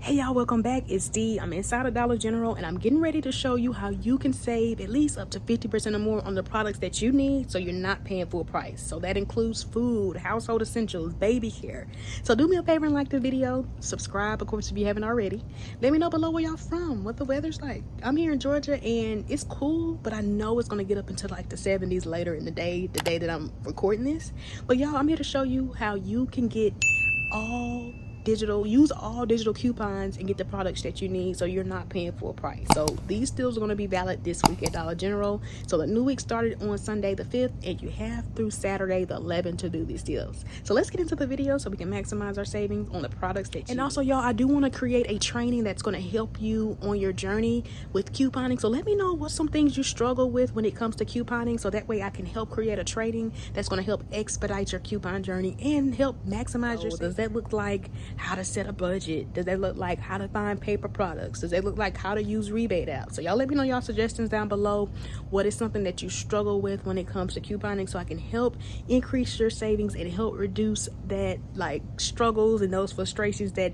Hey y'all, welcome back. It's Dee. I'm inside of Dollar General and I'm getting ready to show you how you can save at least up to 50% or more on the products that you need so you're not paying full price. So that includes food, household essentials, baby care. So do me a favor and like the video. Subscribe, of course, if you haven't already. Let me know below where y'all from, what the weather's like. I'm here in Georgia and it's cool, but I know it's going to get up into like the 70s later in the day that I'm recording this. But y'all, I'm here to show you how you can get use all digital coupons and get the products that you need so you're not paying full price. So these deals are going to be valid this week at Dollar General. So the new week started on Sunday the 5th and you have through Saturday the 11th to do these deals. So let's get into the video so we can maximize our savings on the products that you need. And also y'all, I do want to create a training that's going to help you on your journey with couponing. So let me know what some things you struggle with when it comes to couponing, so that way I can help create a training that's going to help expedite your coupon journey and help maximize your savings. Does that look like how to set a budget? Does that look like how to find paper products? Does that look like how to use rebate apps? So y'all let me know y'all suggestions down below. What is something that you struggle with when it comes to couponing, so I can help increase your savings and help reduce that like struggles and those frustrations that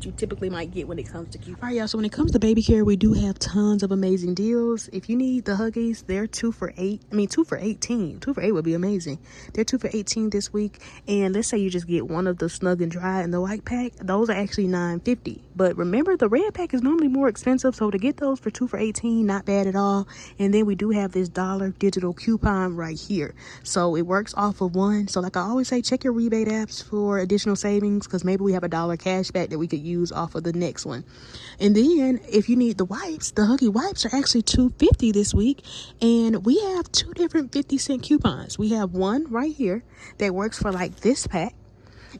you typically might get when it comes to couponing. All right y'all, so when it comes to baby care, we do have tons of amazing deals. If you need the Huggies, they're 2 for $18. 2 for $8 would be amazing. They're 2 for $18 this week. And let's say you just get one of the Snug and Dry and the white pack, those are actually $9.50. But remember, the red pack is normally more expensive, so to get those for 2 for $18, not bad at all. And then we do have this dollar digital coupon right here, so it works off of one. So like I always say, check your rebate apps for additional savings, because maybe we have a $1 cash back that we could use off of the next one. And then if you need the wipes, the Huggy wipes are actually $2.50 this week, and we have two different 50-cent coupons. We have one right here that works for like this pack,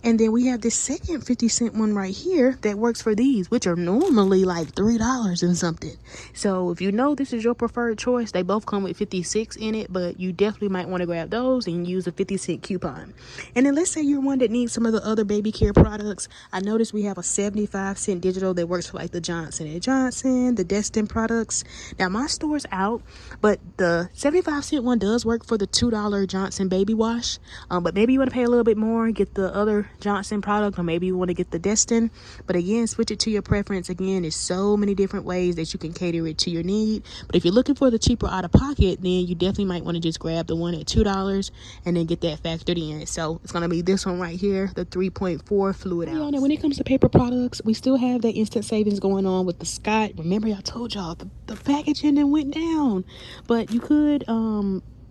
and then we have this second 50-cent one right here that works for these, which are normally like $3 and something. So if you know this is your preferred choice, they both come with 56 in it, but you definitely might want to grab those and use a 50-cent coupon. And then let's say you're one that needs some of the other baby care products. I noticed we have a 75-cent digital that works for like the Johnson & Johnson, the Destin products. Now my store's out, but the 75-cent one does work for the $2 Johnson baby wash. But maybe you want to pay a little bit more, get the other Johnson product, or maybe you want to get the Destin. But again, switch it to your preference. Again, there's so many different ways that you can cater it to your need. But if you're looking for the cheaper out of pocket, then you definitely might want to just grab the one at $2 and then get that factored in. So it's going to be this one right here, the 3.4 fluid ounce. Now when it comes to paper products, we still have that instant savings going on with the Scott. Remember, I told y'all the packaging then went down, but you could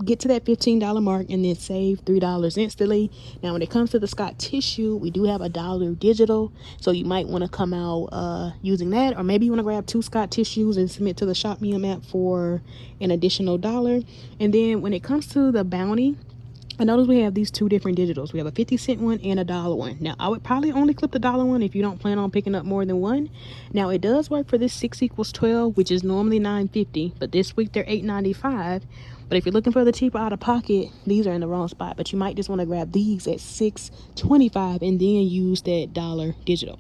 get to that $15 mark and then save $3 instantly. Now when it comes to the Scott tissue, we do have a dollar digital, so you might want to come out using that, or maybe you want to grab 2 Scott tissues and submit to the Shop Me app for an additional $1. And then when it comes to the Bounty, I notice we have these 2 different digitals. We have a 50-cent one and a $1 one. Now, I would probably only clip the $1 one if you don't plan on picking up more than one. Now, it does work for this 6 equals 12, which is normally $9.50, but this week they're $8.95. But if you're looking for the cheaper out of pocket, these are in the wrong spot. But you might just want to grab these at $6.25 and then use that dollar digital.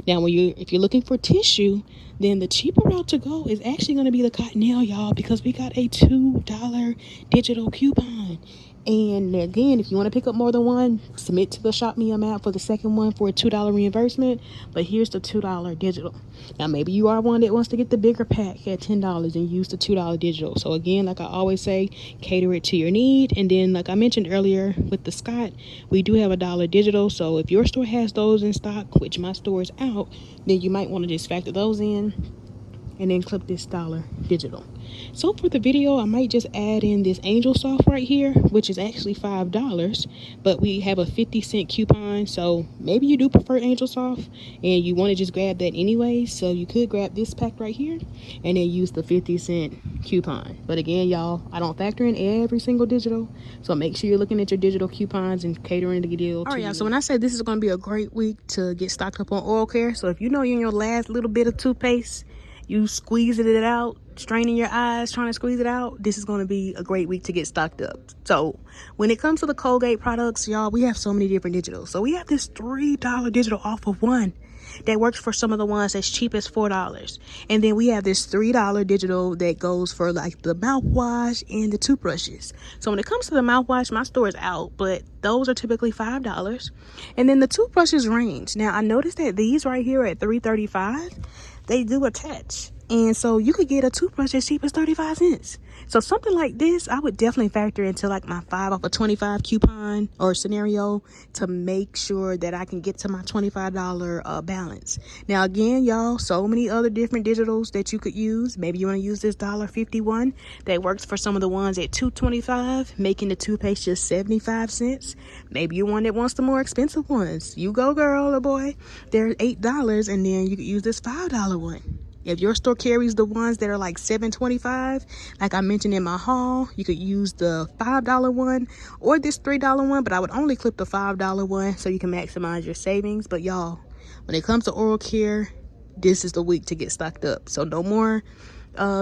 Now, if you're looking for tissue, then the cheaper route to go is actually going to be the Cottonelle, y'all, because we got a $2 digital coupon. And again, if you want to pick up more than one, submit to the Shop Me app for the second one for a $2 reimbursement. But here's the $2 digital. Now, maybe you are one that wants to get the bigger pack at $10 and use the $2 digital. So again, like I always say, cater it to your need. And then, like I mentioned earlier with the Scott, we do have a $1 digital. So if your store has those in stock, which my store is out, then you might want to just factor those in and then clip this $1 digital. So for the video, I might just add in this Angel Soft right here, which is actually $5, but we have a 50-cent coupon. So maybe you do prefer Angel Soft and you want to just grab that anyway. So you could grab this pack right here and then use the 50-cent coupon. But again, y'all, I don't factor in every single digital. So make sure you're looking at your digital coupons and catering the deal. All right, y'all, so when I say this is going to be a great week to get stocked up on oral care. So if you know you're in your last little bit of toothpaste, you squeezing it out, straining your eyes, trying to squeeze it out, this is going to be a great week to get stocked up. So when it comes to the Colgate products, y'all, we have so many different digitals. So we have this $3 digital off of one. that works for some of the ones that's cheap as $4. And then we have this $3 digital that goes for like the mouthwash and the toothbrushes. So when it comes to the mouthwash, my store is out, but those are typically $5. And then the toothbrushes range. Now I noticed that these right here at $3.35, they do attach. And so you could get a toothbrush as cheap as 35 cents. So something like this, I would definitely factor into like my 5 off of 25 coupon or scenario to make sure that I can get to my $25 balance. Now again, y'all, so many other different digitals that you could use. Maybe you want to use this $1.51 that works for some of the ones at $2.25, making the toothpaste just 75 cents. Maybe you one that wants the more expensive ones. You go, girl or boy. They're $8, and then you could use this $5 one. If your store carries the ones that are like $7.25, like I mentioned in my haul, you could use the $5 one or this $3 one, but I would only clip the $5 one so you can maximize your savings. But y'all, when it comes to oral care, this is the week to get stocked up. So no more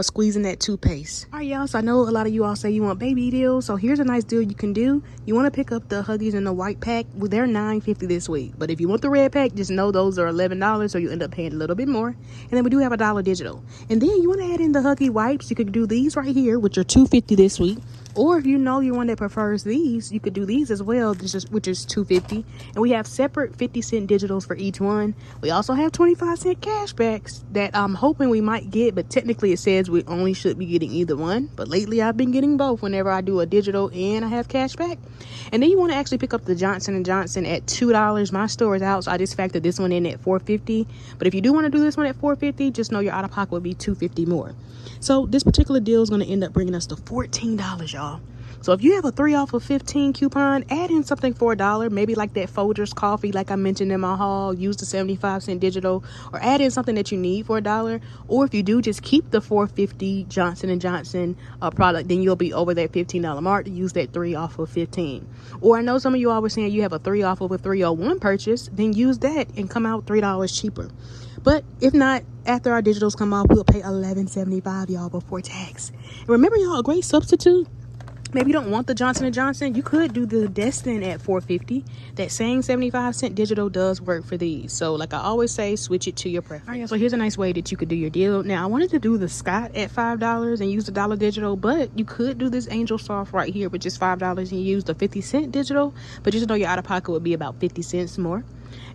squeezing that toothpaste. All right, y'all, so I know a lot of you all say you want baby deals, so here's a nice deal you can do. You want to pick up the Huggies in the white pack. Well, they're $9.50 this week, but if you want the red pack, just know those are $11, so you end up paying a little bit more. And then we do have $1 digital. And then you want to add in the Huggy wipes. You could do these right here, which are $2.50 this week. Or if you know you're one that prefers these, you could do these as well, which is $2.50. And we have separate 50-cent digitals for each one. We also have 25-cent cashbacks that I'm hoping we might get, but technically it says we only should be getting either one. But lately I've been getting both whenever I do a digital and I have cashback. And then you want to actually pick up the Johnson & Johnson at $2. My store is out, so I just factored this one in at $4.50. But if you do want to do this one at $4.50, just know your out-of-pocket will be $2.50 more. So this particular deal is going to end up bringing us to $14, y'all. So if you have a 3 off of 15 coupon, add in something for $1, maybe like that Folgers coffee like I mentioned in my haul, use the 75-cent digital, or add in something that you need for $1. Or if you do, just keep the $4.50 Johnson & Johnson product, then you'll be over that $15 mark to use that 3 off of 15. Or I know some of you all were saying you have a 3 off of a 301 purchase, then use that and come out $3 cheaper. But if not, after our digitals come off, we'll pay $11.75, y'all, before tax. And remember, y'all, a great substitute. Maybe you don't want the Johnson & Johnson, you could do the Destin at $4.50. That same 75-cent digital does work for these. So like I always say, switch it to your preference. All right, so here's a nice way that you could do your deal. Now I wanted to do the Scott at $5 and use the $1 digital, but you could do this Angel Soft right here with just $5 and use the 50-cent digital, but just know your out-of-pocket would be about 50 cents more.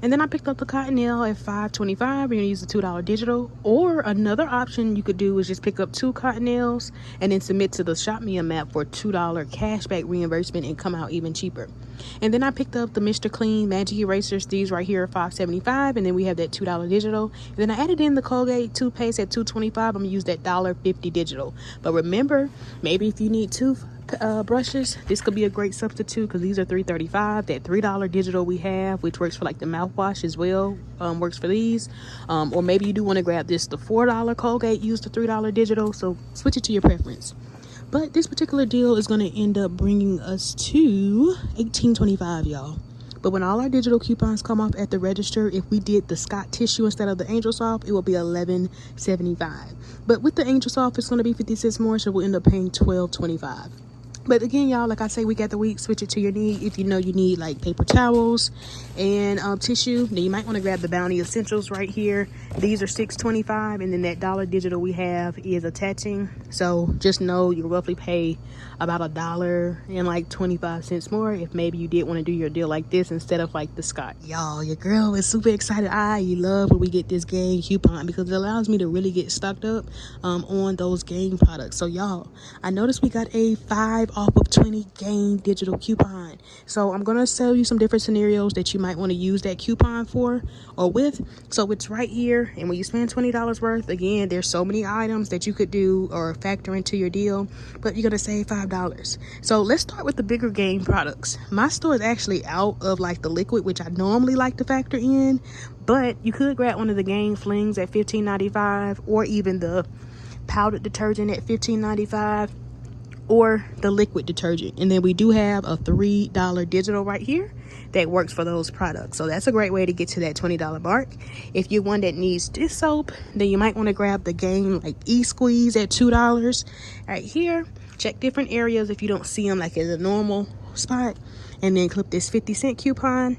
And then I picked up the Cottonelle at $5.25. We're gonna use the $2 digital. Or another option you could do is just pick up 2 Cottonelles and then submit to the Shop Me a Map for $2 cashback reimbursement and come out even cheaper. And then I picked up the Mr. Clean Magic Erasers. These right here are $5.75, and then we have that $2 digital. And then I added in the Colgate toothpaste at $2.25. I'm gonna use that $1.50 digital. But remember, maybe if you need brushes, this could be a great substitute because these are $3.35. That $3 digital we have, which works for like the mouthwash as well, works for these. Or maybe you do want to grab this, the $4 Colgate, use the $3 digital. So switch it to your preference. But this particular deal is going to end up bringing us to $18.25, y'all. But when all our digital coupons come off at the register, if we did the Scott tissue instead of the Angel Soft, it will be $11.75. But with the Angel Soft, it's going to be 50 cents more, so we'll end up paying $12.25. But again, y'all, like I say, week after week, switch it to your need. If you know you need like paper towels and tissue, then you might want to grab the Bounty Essentials right here. These are $6.25, and then that $1 digital we have is attaching. So just know you roughly pay about $1 and like 25 cents more if maybe you did want to do your deal like this instead of like the Scott. Y'all, your girl is super excited. I love when we get this game coupon because it allows me to really get stocked up on those game products. So y'all, I noticed we got a 5 off of 20 game digital coupon. So I'm gonna show you some different scenarios that you might want to use that coupon for or with. So it's right here, and when you spend $20 worth, again, there's so many items that you could do or factor into your deal, but you're gonna save $5. So let's start with the bigger game products. My store is actually out of like the liquid, which I normally like to factor in, but you could grab one of the game flings at $15.95, or even the powdered detergent at $15.95, or the liquid detergent. And then we do have a $3 digital right here that works for those products. So that's a great way to get to that $20 mark. If you're one that needs dish soap, then you might want to grab the game like e-squeeze at $2 right here. Check different areas if you don't see them like in a normal spot, and then clip this 50-cent coupon.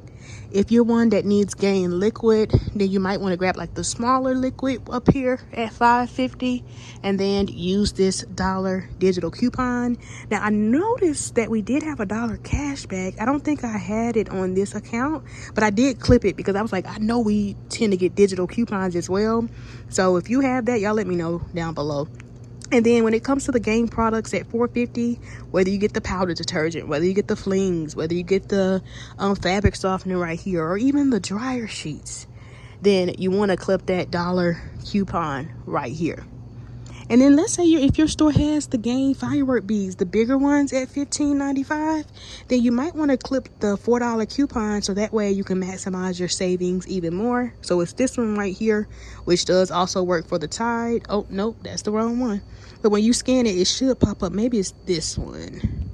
If you're one that needs gain liquid, then you might want to grab like the smaller liquid up here at $5.50 and then use this dollar digital coupon. Now I noticed that we did have a dollar cashback. I don't think I had it on this account, but I did clip it because I was like, I know we tend to get digital coupons as well. So if you have that, y'all let me know down below. And then when it comes to the game products at $4.50, whether you get the powder detergent, whether you get the flings, whether you get the fabric softener right here, or even the dryer sheets, then you want to clip that dollar coupon right here. And then let's say if your store has the game firework beads, the bigger ones at $15.95, then you might want to clip the $4 coupon so that way you can maximize your savings even more. So it's this one right here, which does also work for the Tide. Oh, nope, that's the wrong one. But when you scan it, it should pop up. Maybe it's this one.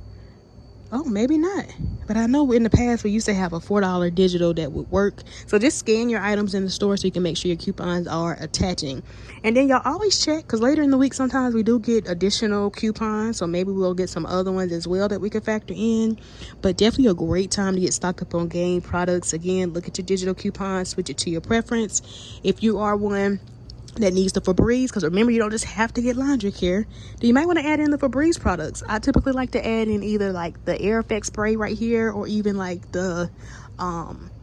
Oh, maybe not. But I know in the past we used to have a $4 digital that would work. So just scan your items in the store so you can make sure your coupons are attaching. And then y'all always check, because later in the week sometimes we do get additional coupons. So maybe we'll get some other ones as well that we can factor in. But definitely a great time to get stocked up on game products. Again, look at your digital coupons, switch it to your preference. If you are one that needs the Febreze, because remember, you don't just have to get laundry care, then you might want to add in the Febreze products. I typically like to add in either like the air effect spray right here, or even like the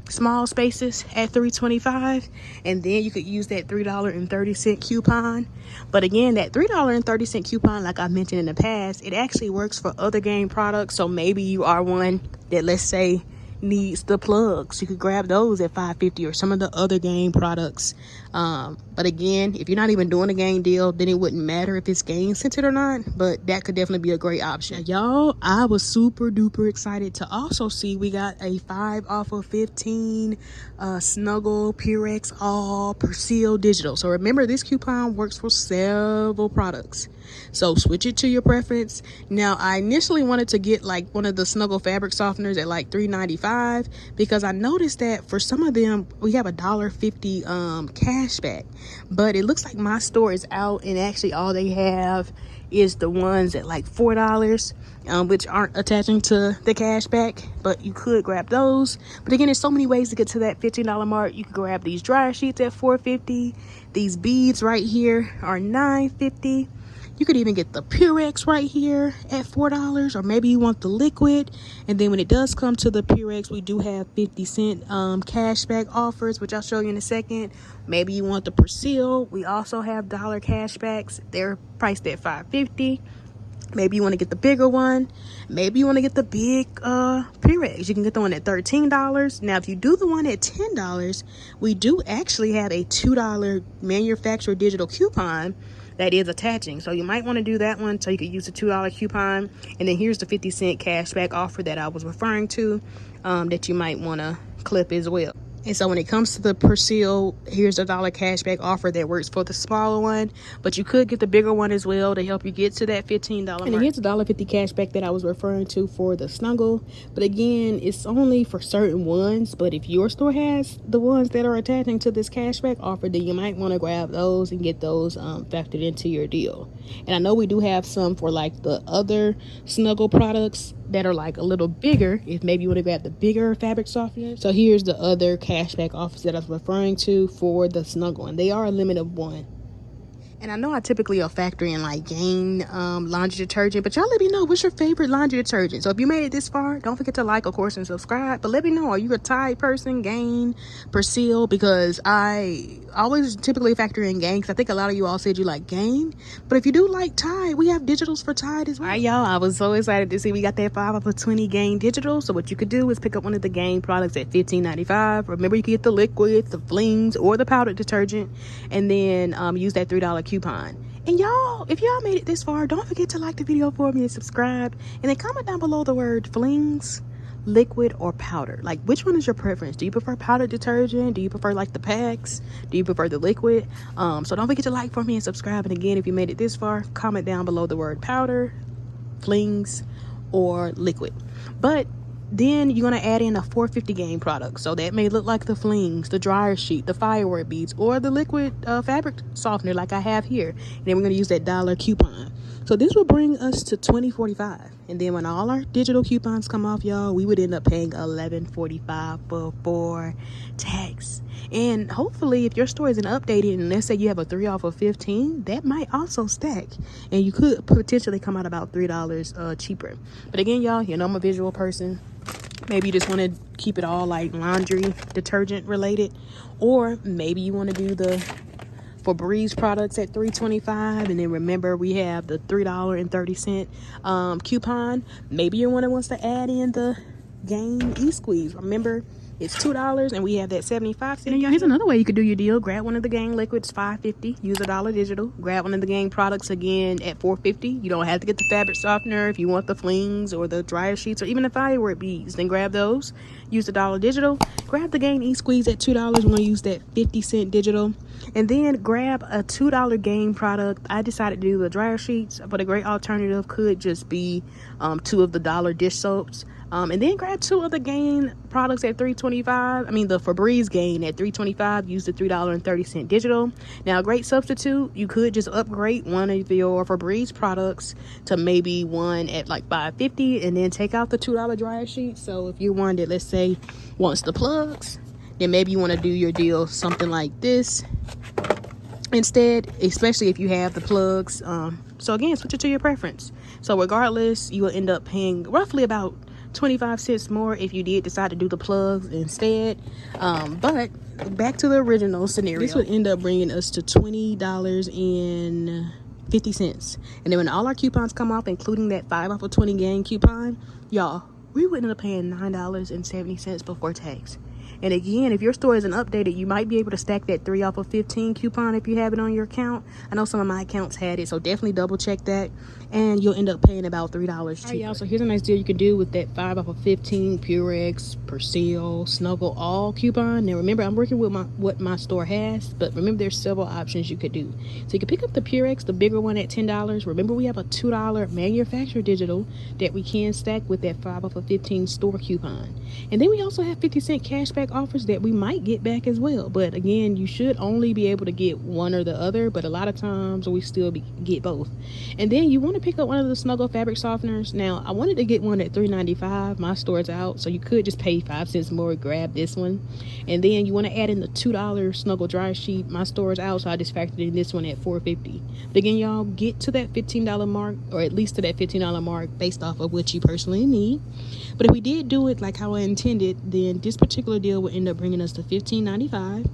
small spaces at $3.25, and then you could use that $3.30 coupon. But again, that $3.30 coupon, like I mentioned in the past, it actually works for other game products. So maybe you are one that, let's say, needs the plugs, you could grab those at $5.50, or some of the other game products. But again, if you're not even doing a game deal, then it wouldn't matter if it's game centered or not, but that could definitely be a great option. Y'all, I was super duper excited to also see we got a 5 off of 15 Snuggle Purex all Persil digital. So remember, this coupon works for several products, so switch it to your preference. Now I initially wanted to get like one of the Snuggle fabric softeners at like $3.95, because I noticed that for some of them we have a $1.50 cashback, but it looks like my store is out and actually all they have is the ones at like $4, which aren't attaching to the cashback, but you could grab those. But again, there's so many ways to get to that $15 mark. You can grab these dryer sheets at $4.50. These beads right here are $9.50. You could even get the Purex right here at $4, or maybe you want the liquid. And then when it does come to the Purex, we do have 50-cent cashback offers, which I'll show you in a second. Maybe you want the Persil. We also have dollar cashbacks. They're priced at $5.50. Maybe you want to get the bigger one. Maybe you want to get the big Purex. You can get the one at $13. Now, if you do the one at $10, we do actually have a $2 manufacturer digital coupon that is attaching. So you might want to do that one so you could use the $2 coupon. And then here's the 50-cent cashback offer that I was referring to, that you might want to clip as well. And so when it comes to the Persil, here's a $1 cashback offer that works for the smaller one, but you could get the bigger one as well to help you get to that $15 mark. And then here's a $1.50 cashback that I was referring to for the Snuggle. But again, it's only for certain ones. But if your store has the ones that are attaching to this cashback offer, then you might want to grab those and get those factored into your deal. And I know we do have some for like the other Snuggle products that are like a little bigger, if maybe you want to grab the bigger fabric softener. So here's the other cashback offers that I was referring to for the Snuggle, and they are a limit of 1. And I know I typically will factor in like Gain laundry detergent, but y'all let me know, what's your favorite laundry detergent? So if you made it this far, don't forget to like, of course, and subscribe. But let me know, are you a Tide person, Gain, Persil? Because I always typically factor in Gain, because I think a lot of you all said you like Gain. But if you do like Tide, we have digitals for Tide as well. All right, y'all, I was so excited to see we got that 5 off of 20 Gain digital. So what you could do is pick up one of the Gain products at $15.95. Remember, you can get the liquids, the flings, or the powdered detergent, and then use that $3 coupon. And y'all, if y'all made it this far, don't forget to like the video for me and subscribe, and then comment down below the word flings, liquid, or powder. Like, which one is your preference? Do you prefer powdered detergent? Do you prefer like the packs? Do you prefer the liquid? So don't forget to like for me and subscribe. And again, if you made it this far, comment down below the word powder, flings, or liquid. But then you're going to add in a $4.50 Gain product. So that may look like the flings, the dryer sheet, the firework beads, or the liquid fabric softener like I have here. And then we're going to use that $1 coupon. So this will bring us to $20.45. And then when all our digital coupons come off, y'all, we would end up paying $11.45 before tax. And hopefully, if your store isn't updated, and let's say you have a 3 off of 15, that might also stack, and you could potentially come out about $3 cheaper. But again, y'all, you know I'm a visual person. Maybe you just want to keep it all like laundry detergent related, or maybe you want to do the Febreze products at $3.25, and then remember we have the $3.30 coupon. Maybe you're one that wants to add in the Gain e-squeeze. Remember, it's $2 and we have that 75 cent. And y'all, here's another way you could do your deal. Grab one of the Gain liquids, $5.50. Use $1 digital. Grab one of the Gain products again at $4.50. You don't have to get the fabric softener if you want the flings or the dryer sheets or even the firework beads. Then grab those. Use $1 digital. Grab the Gain e-squeeze at $2. We're going to use that 50-cent digital. And then grab a $2 Gain product. I decided to do the dryer sheets, but a great alternative could just be 2 of the dollar dish soaps. And then grab 2 of the Gain products at $3.25. I mean the Febreze Gain at $3.25. Use the $3.30 digital. Now, a great substitute, you could just upgrade one of your Febreze products to maybe one at like $5.50, and then take out the $2 dryer sheet. So if you're one that, let's say, wants the plugs, then maybe you want to do your deal something like this instead, especially if you have the plugs. So again, switch it to your preference. So regardless, you will end up paying roughly about 25 cents more if you did decide to do the plugs instead. But back to the original scenario, this would end up bringing us to $20.50. And then when all our coupons come off, including that 5 off of 20 Gain coupon, y'all, we would end up paying $9.70 before tax. And again, if your store isn't updated, you might be able to stack that 3 off of 15 coupon if you have it on your account. I know some of my accounts had it, so definitely double check that, and you'll end up paying about $3 cheaper. All right, y'all, so here's a nice deal you can do with that 5 off of 15 Purex, Persil, Snuggle, all coupon. Now remember, I'm working with what my store has, but remember there's several options you could do. So you can pick up the Purex, the bigger one, at $10. Remember, we have a $2 manufacturer digital that we can stack with that 5 off of 15 store coupon. And then we also have 50-cent cashback offers that we might get back as well. But again, you should only be able to get one or the other, but a lot of times we still get both. And then you want to pick up one of the Snuggle fabric softeners. Now, I wanted to get one at $3.95. My store's out, so you could just pay 5 cents more, grab this one. And then you want to add in the $2 Snuggle dryer sheet. My store's out, so I just factored in this one at $4.50. But again, y'all, get to that $15 mark, or at least to that $15 mark based off of what you personally need. But if we did do it like how I intended, then this particular deal will end up bringing us to $15.95.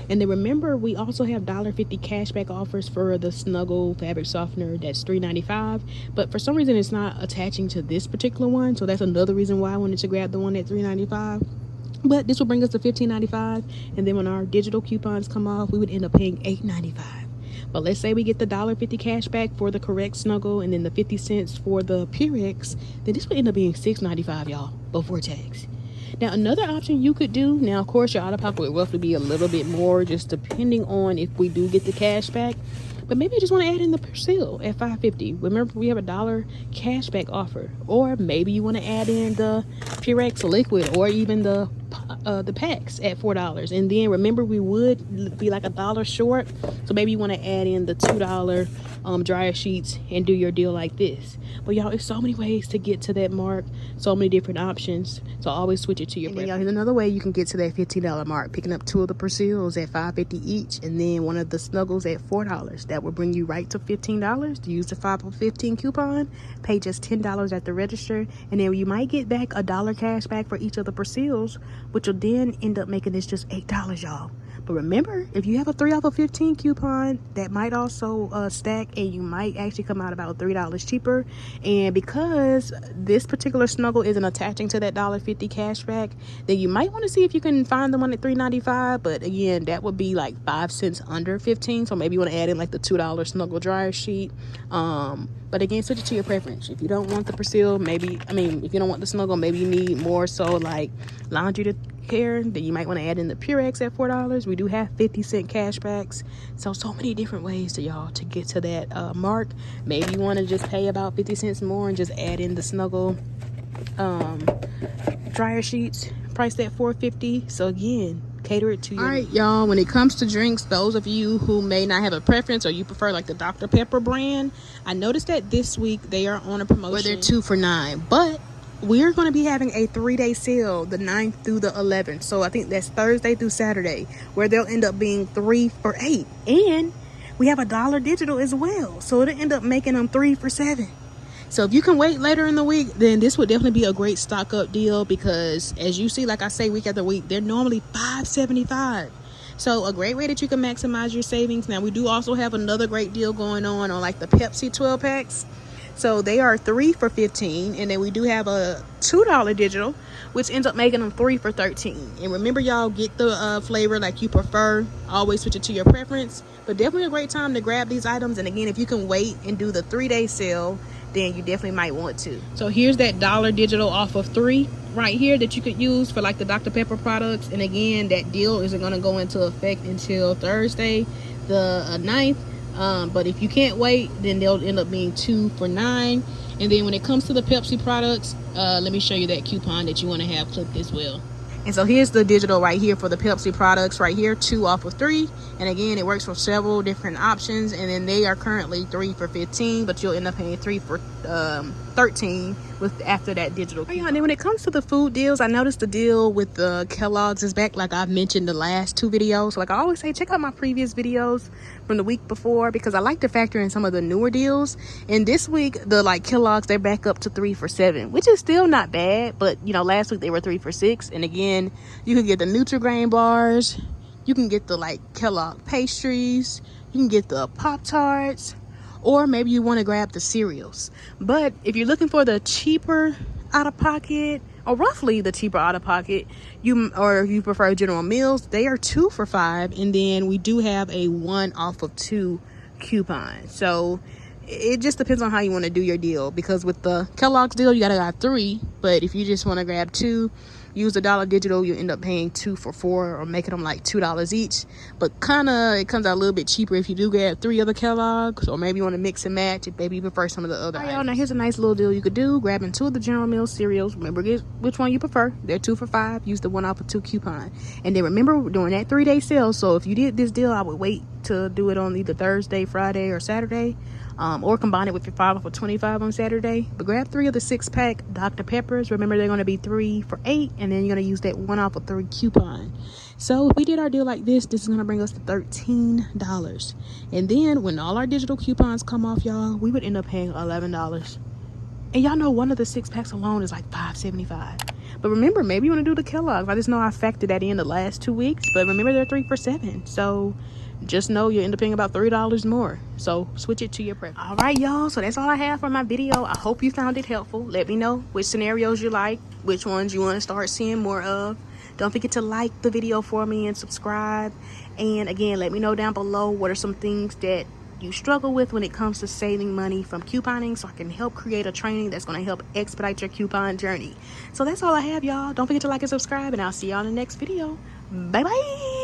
And then remember, we also have $1.50 cashback offers for the Snuggle fabric softener. That's $3.95. But for some reason, it's not attaching to this particular one. So that's another reason why I wanted to grab the one at $3.95. But this will bring us to $15.95. And then when our digital coupons come off, we would end up paying $8.95. But let's say we get the $1.50 cash back for the correct Snuggle, and then the 50 cents for the Purex, then this would end up being $6.95, y'all, before tax. Now, another option you could do, now, of course, your out-of-pocket would roughly be a little bit more, just depending on if we do get the cash back. But maybe you just want to add in the Persil at $5.50. Remember, we have a $1 cashback offer. Or maybe you want to add in the Purex liquid, or even the packs at $4. And then remember, we would be like $1 short, so maybe you want to add in the $2 dryer sheets and do your deal like this. But y'all, there's so many ways to get to that mark, so many different options, so always switch it to your preference. Y'all, here's another way you can get to that $15 mark, picking up 2 of the Persils at $5.50 each, and then one of the Snuggles at $4. That will bring you right to $15. To use the 5 of 15 coupon, pay just $10 at the register, and then you might get back $1 cash back for each of the Persils, which will then end up making this just $8, y'all. But remember, if you have a 3 off of 15 coupon, that might also stack, and you might actually come out about $3 cheaper. And because this particular Snuggle isn't attaching to that $1.50 cash back, then you might want to see if you can find the one at $3.95. But again, that would be like 5 cents under 15. So maybe you want to add in like the $2 Snuggle dryer sheet. But again, switch it to your preference. If you don't want the Persil, if you don't want the Snuggle, maybe you need more so like laundry to care, then you might want to add in the Purex at $4. We do have 50-cent cashbacks, so many different ways to y'all to get to that mark. Maybe you want to just pay about 50 cents more and just add in the Snuggle dryer sheets priced at $4.50. So again, cater it to you. All right, y'all, when it comes to drinks, those of you who may not have a preference or you prefer like the Dr. Pepper brand, I noticed that this week they are on a promotion where they're 2 for $9, but we're going to be having a 3-day sale, the 9th through the 11th. So I think that's Thursday through Saturday, where they'll end up being 3 for $8. And we have a dollar digital as well, so it'll end up making them 3 for $7. So if you can wait later in the week, then this would definitely be a great stock up deal, because as you see, like I say, week after week, they're normally $5.75. So a great way that you can maximize your savings. Now, we do also have another great deal going on like the Pepsi 12 packs. So they are 3 for $15, and then we do have a $2 digital, which ends up making them 3 for $13. And remember, y'all, get the flavor like you prefer. Always switch it to your preference, but definitely a great time to grab these items. And again, if you can wait and do the 3-day sale, then you definitely might want to. So here's that dollar digital off of 3 right here that you could use for like the Dr. Pepper products. And again, that deal isn't going to go into effect until Thursday the 9th. But if you can't wait, then they'll end up being 2 for $9. And then when it comes to the Pepsi products, let me show you that coupon that you want to have clicked as well. And so here's the digital right here for the Pepsi products right here, 2 off of 3. And again, it works for several different options. And then they are currently 3 for $15, but you'll end up paying 3 for $13 with after that digital. Oh, yeah, and then when it comes to the food deals, I noticed the deal with the Kellogg's is back, like I've mentioned the last 2 videos. Like I always say, check out my previous videos from the week before, because I like to factor in some of the newer deals. And this week, the like Kellogg's, they're back up to 3 for $7, which is still not bad. But you know, last week they were 3 for $6. And again, you can get the Nutri-Grain bars, you can get the like Kellogg pastries, you can get the Pop-Tarts, or maybe you want to grab the cereals. But if you're looking for the cheaper out-of-pocket, or roughly the cheaper out-of-pocket, or if you prefer General Mills, they are 2 for $5. And then we do have a 1 off of 2 coupon. So it just depends on how you want to do your deal, because with the Kellogg's deal, you gotta got 3. But if you just want to grab 2, use the dollar digital, you end up paying 2 for $4, or making them like $2 each. But it comes out a little bit cheaper if you do grab 3 other Kellogg's, or maybe you want to mix and match if maybe you prefer some of the other items. Now here's a nice little deal you could do, grabbing 2 of the General Mills cereals. Remember, get which one you prefer. They're 2 for $5. Use the 1 off of 2 coupon. And then remember, we're doing that 3-day sale. So if you did this deal, I would wait to do it on either Thursday, Friday, or Saturday. Or combine it with your 5 for $25 on Saturday. But grab 3 of the 6-pack Dr. Peppers. Remember, they're going to be 3 for $8, and then you're going to use that 1 off of 3 coupon. So if we did our deal like this is going to bring us to $13. And then when all our digital coupons come off, y'all, we would end up paying $11. And y'all know one of the 6-packs alone is like $5.75. But remember, maybe you want to do the Kellogg's. I just know I factored that in the last 2 weeks. But remember, they're 3 for $7. So just know you end up paying about $3 more. So switch it to your preference. All right, y'all, so that's all I have for my video. I hope you found it helpful. Let me know which scenarios you like, which ones you want to start seeing more of. Don't forget to like the video for me and subscribe. And again, let me know down below what are some things that you struggle with when it comes to saving money from couponing, so I can help create a training that's going to help expedite your coupon journey. So that's all I have, y'all. Don't forget to like and subscribe, and I'll see y'all in the next video. Bye bye.